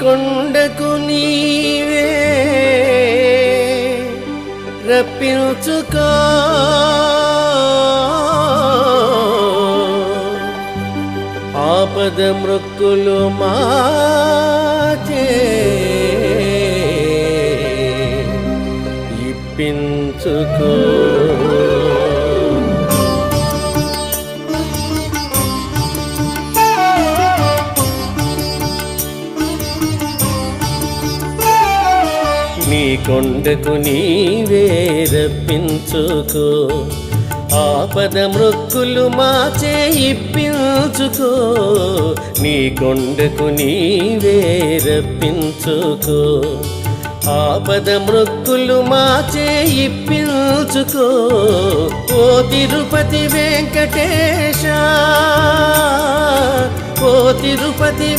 కొండకు నీవే రప్పించుకో ఆపద మృక్కులు మాచే ఇప్పించుకో నీ కొండకు నీవే రప్పించుకో ఆపద మృక్కులు మాచే ఇప్పించుకో నీ కొండకు నీవే రప్పించుకో ఆపద మృక్కులు మాచే ఇప్పించుకో ఓ తిరుపతి వెంకటేశ ఓ తిరుపతి